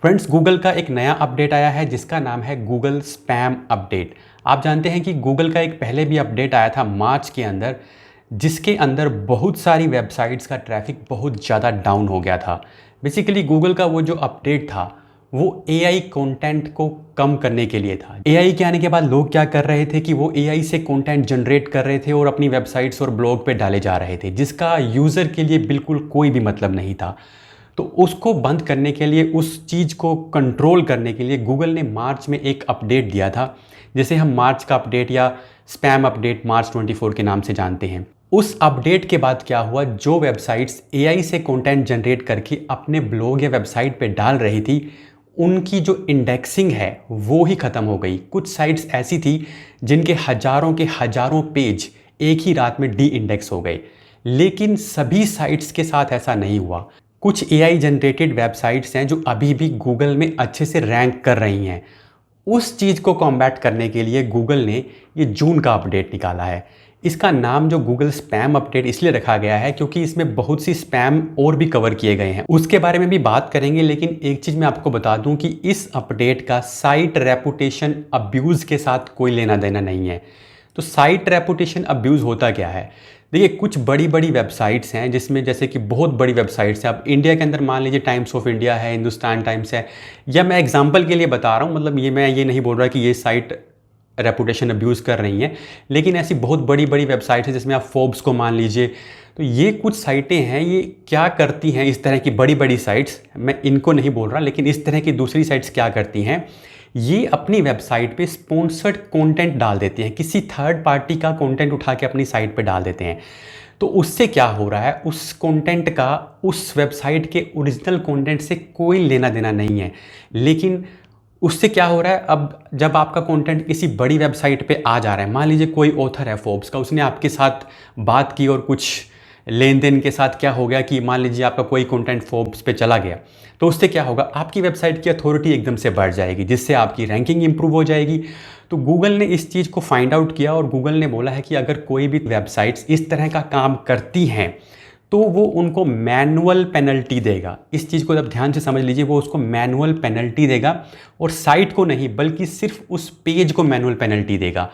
Friends, Google का एक नया अपडेट आया है जिसका नाम है गूगल स्पैम अपडेट। आप जानते हैं कि गूगल का एक पहले भी अपडेट आया था मार्च के अंदर, जिसके अंदर बहुत सारी वेबसाइट्स का ट्रैफिक बहुत ज़्यादा डाउन हो गया था। बेसिकली गूगल का वो जो अपडेट था वो एआई कंटेंट को कम करने के लिए था। एआई के आने के बाद लोग क्या कर रहे थे कि वो एआई से कंटेंट जनरेट कर रहे थे और अपनी वेबसाइट्स और ब्लॉग पे डाले जा रहे थे, जिसका यूज़र के लिए बिल्कुल कोई भी मतलब नहीं था। तो उसको बंद करने के लिए, उस चीज़ को कंट्रोल करने के लिए गूगल ने मार्च में एक अपडेट दिया था, जिसे हम मार्च का अपडेट या स्पैम अपडेट मार्च 24 के नाम से जानते हैं। उस अपडेट के बाद क्या हुआ, जो वेबसाइट्स एआई से कंटेंट जनरेट करके अपने ब्लॉग या वेबसाइट पे डाल रही थी, उनकी जो इंडेक्सिंग है वो ही ख़त्म हो गई। कुछ साइट्स ऐसी थी जिनके हज़ारों के हज़ारों पेज एक ही रात में डी इंडेक्स हो गए, लेकिन सभी साइट्स के साथ ऐसा नहीं हुआ। कुछ एआई जनरेटेड वेबसाइट्स हैं जो अभी भी गूगल में अच्छे से रैंक कर रही हैं। उस चीज़ को कॉम्बैट करने के लिए गूगल ने ये जून का अपडेट निकाला है। इसका नाम जो गूगल स्पैम अपडेट इसलिए रखा गया है क्योंकि इसमें बहुत सी स्पैम और भी कवर किए गए हैं, उसके बारे में भी बात करेंगे। लेकिन एक चीज़ मैं आपको बता दूं कि इस अपडेट का साइट रेपुटेशन अब्यूज़ के साथ कोई लेना देना नहीं है। तो साइट रेपुटेशन अब्यूज़ होता क्या है? देखिए, कुछ बड़ी बड़ी वेबसाइट्स हैं जिसमें, जैसे कि बहुत बड़ी वेबसाइट्स हैं। अब इंडिया के अंदर मान लीजिए टाइम्स ऑफ इंडिया है, हिंदुस्तान टाइम्स है, या मैं एग्जांपल के लिए बता रहा हूँ, मतलब मैं ये नहीं बोल रहा कि ये साइट रेपुटेशन अब्यूज़ कर रही हैं, लेकिन ऐसी बहुत बड़ी बड़ी वेबसाइट्स हैं जिसमें आप फोर्ब्स को मान लीजिए। तो ये कुछ साइटें हैं, ये क्या करती हैं, इस तरह की बड़ी बड़ी साइट्स, मैं इनको नहीं बोल रहा, लेकिन इस तरह की दूसरी साइट्स क्या करती हैं, ये अपनी वेबसाइट पे स्पॉन्सर्ड कंटेंट डाल देते हैं, किसी थर्ड पार्टी का कंटेंट उठा के अपनी साइट पे डाल देते हैं। तो उससे क्या हो रहा है, उस कंटेंट का उस वेबसाइट के ओरिजिनल कंटेंट से कोई लेना देना नहीं है। लेकिन उससे क्या हो रहा है, अब जब आपका कंटेंट किसी बड़ी वेबसाइट पे आ जा रहा है, मान लीजिए कोई ऑथर है फोर्ब्स का, उसने आपके साथ बात की और कुछ लेन देन के साथ क्या हो गया कि मान लीजिए आपका कोई कंटेंट फोर्ब्स पे चला गया, तो उससे क्या होगा, आपकी वेबसाइट की अथॉरिटी एकदम से बढ़ जाएगी, जिससे आपकी रैंकिंग इंप्रूव हो जाएगी। तो गूगल ने इस चीज़ को फाइंड आउट किया और गूगल ने बोला है कि अगर कोई भी वेबसाइट्स इस तरह का काम करती हैं तो वो उनको मैनुअल पेनल्टी देगा। इस चीज़ को जब ध्यान से समझ लीजिए, वो उसको मैनुअल पेनल्टी देगा, और साइट को नहीं बल्कि सिर्फ उस पेज को मैनुअल पेनल्टी देगा।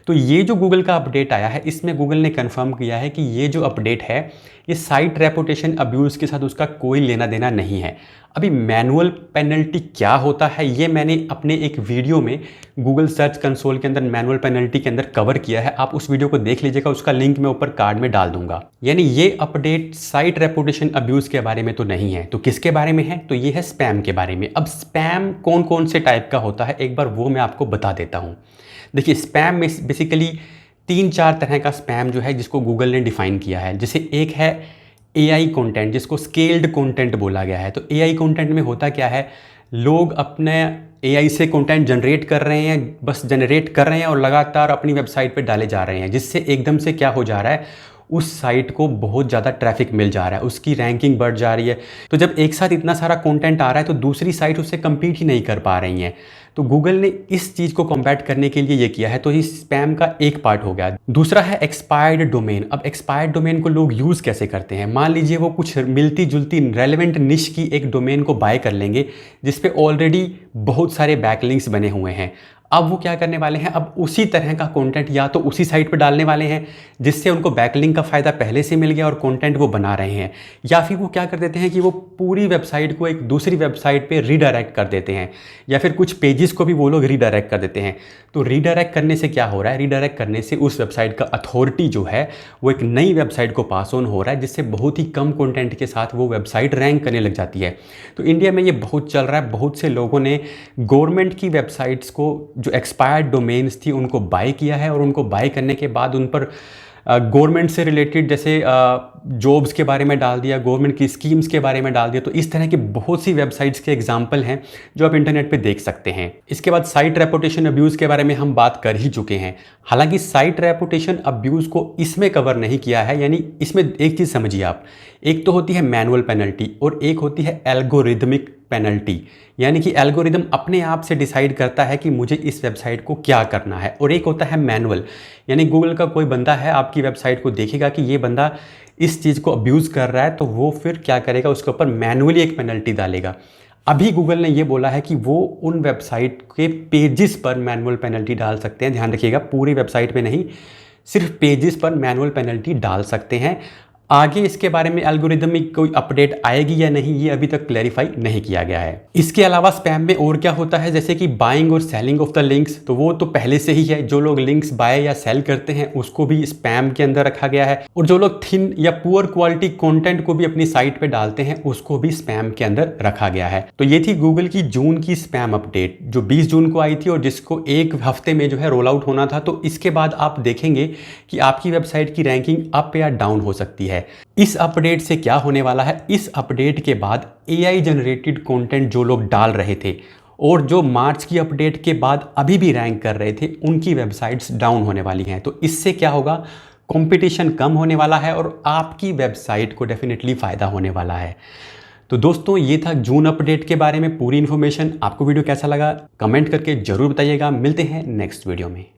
तो ये जो गूगल का अपडेट आया है, इसमें गूगल ने कंफर्म किया है कि ये जो अपडेट है ये साइट रेपुटेशन अब्यूज़ के साथ उसका कोई लेना देना नहीं है। अभी मैनुअल पेनल्टी क्या होता है ये मैंने अपने एक वीडियो में गूगल सर्च कंसोल के अंदर मैनुअल पेनल्टी के अंदर कवर किया है, आप उस वीडियो को देख लीजिएगा, उसका लिंक मैं ऊपर कार्ड में डाल दूंगा। यानी ये अपडेट साइट रेपुटेशन अब्यूज़ के बारे में तो नहीं है, तो किसके बारे में है, तो ये है स्पैम के बारे में। अब स्पैम कौन कौन से टाइप का होता है एक बार वो मैं आपको बता देता हूँ। देखिए, स्पैम में बेसिकली 3-4 तरह का स्पैम जो है जिसको गूगल ने डिफाइन किया है। जैसे एक है एआई कंटेंट, जिसको स्केल्ड कंटेंट बोला गया है। तो एआई कंटेंट में होता क्या है, लोग अपने एआई से कंटेंट जनरेट कर रहे हैं, बस जनरेट कर रहे हैं और लगातार अपनी वेबसाइट पे डाले जा रहे हैं, जिससे एकदम से क्या हो जा रहा है, उस साइट को बहुत ज़्यादा ट्रैफिक मिल जा रहा है, उसकी रैंकिंग बढ़ जा रही है। तो जब एक साथ इतना सारा कंटेंट आ रहा है तो दूसरी साइट उससे कम्पीट ही नहीं कर पा रही हैं। तो गूगल ने इस चीज़ को कॉम्बैट करने के लिए ये किया है। तो ये स्पैम का एक पार्ट हो गया। दूसरा है एक्सपायर्ड डोमेन। अब एक्सपायर्ड डोमेन को लोग यूज़ कैसे करते हैं, मान लीजिए वो कुछ मिलती जुलती रेलेवेंट निश की एक डोमेन को बाय कर लेंगे जिसपे ऑलरेडी बहुत सारे बैकलिंक्स बने हुए हैं। अब वो क्या करने वाले हैं, अब उसी तरह का कंटेंट या तो उसी साइट पर डालने वाले हैं जिससे उनको बैकलिंक का फ़ायदा पहले से मिल गया और कंटेंट वो बना रहे हैं, या फिर वो क्या कर देते हैं कि वो पूरी वेबसाइट को एक दूसरी वेबसाइट पे रीडायरेक्ट कर देते हैं, या फिर कुछ पेजेस को भी वो लोग रीडायरेक्ट कर देते हैं। तो रीडायरेक्ट करने से क्या हो रहा है, रीडायरेक्ट करने से उस वेबसाइट का अथॉरिटी जो है वो एक नई वेबसाइट को पास ऑन हो रहा है, जिससे बहुत ही कम कंटेंट के साथ वो वेबसाइट रैंक करने लग जाती है। तो इंडिया में ये बहुत चल रहा है। बहुत से लोगों ने गवर्नमेंट की वेबसाइट्स को, जो एक्सपायर्ड डोमेन्स थी, उनको बाय किया है, और उनको बाय करने के बाद उन पर गवर्नमेंट से रिलेटेड जैसे जॉब्स के बारे में डाल दिया, गवर्नमेंट की स्कीम्स के बारे में डाल दिया। तो इस तरह की बहुत सी वेबसाइट्स के एग्जांपल हैं जो आप इंटरनेट पे देख सकते हैं। इसके बाद साइट रेपुटेशन अब्यूज़ के बारे में हम बात कर ही चुके हैं। हालांकि साइट रेपुटेशन अब्यूज़ को इसमें कवर नहीं किया है। यानी इसमें एक चीज़ समझिए आप, एक तो होती है मैनुअल पेनल्टी और एक होती है एल्गोरिदमिक पेनल्टी। यानी कि एल्गोरिदम अपने आप से डिसाइड करता है कि मुझे इस वेबसाइट को क्या करना है, और एक होता है मैनुअल। यानी गूगल का कोई बंदा है, आपकी वेबसाइट को देखेगा कि ये बंदा इस चीज़ को अब्यूज़ कर रहा है, तो वो फिर क्या करेगा, उसके ऊपर मैनुअली एक पेनल्टी डालेगा। अभी गूगल ने ये बोला है कि वो उन वेबसाइट के पेजेस पर मैनुअल पेनल्टी डाल सकते हैं। ध्यान रखिएगा, पूरी वेबसाइट पे नहीं, सिर्फ पेजेस पर मैनुअल पेनल्टी डाल सकते हैं। आगे इसके बारे में एल्गोरिदमिक कोई अपडेट आएगी या नहीं, ये अभी तक क्लैरिफाई नहीं किया गया है। इसके अलावा स्पैम में और क्या होता है, जैसे कि बाइंग और सेलिंग ऑफ द लिंक्स, तो वो तो पहले से ही है। जो लोग लिंक्स बाय या सेल करते हैं उसको भी स्पैम के अंदर रखा गया है, और जो लोग थिन या पुअर क्वालिटी कंटेंट को भी अपनी साइट पे डालते हैं उसको भी स्पैम के अंदर रखा गया है। तो ये थी गूगल की जून की स्पैम अपडेट जो 20 जून को आई थी और जिसको एक हफ्ते में जो है रोल आउट होना था। तो इसके बाद आप देखेंगे कि आपकी वेबसाइट की रैंकिंग अप या डाउन हो सकती है। इस अपडेट से क्या होने वाला है, इस अपडेट के बाद AI जनरेटेड कंटेंट जो लोग डाल रहे थे और जो मार्च की अपडेट के बाद अभी भी रैंक कर रहे थे, उनकी वेबसाइट्स डाउन होने वाली हैं। तो इससे क्या होगा, कंपटीशन कम होने वाला है और आपकी वेबसाइट को डेफिनेटली फ़ायदा होने वाला है। तो दोस्तों, ये था जून अपडेट के बारे में पूरी इन्फॉर्मेशन। आपको वीडियो कैसा लगा कमेंट करके ज़रूर बताइएगा। मिलते हैं नेक्स्ट वीडियो में।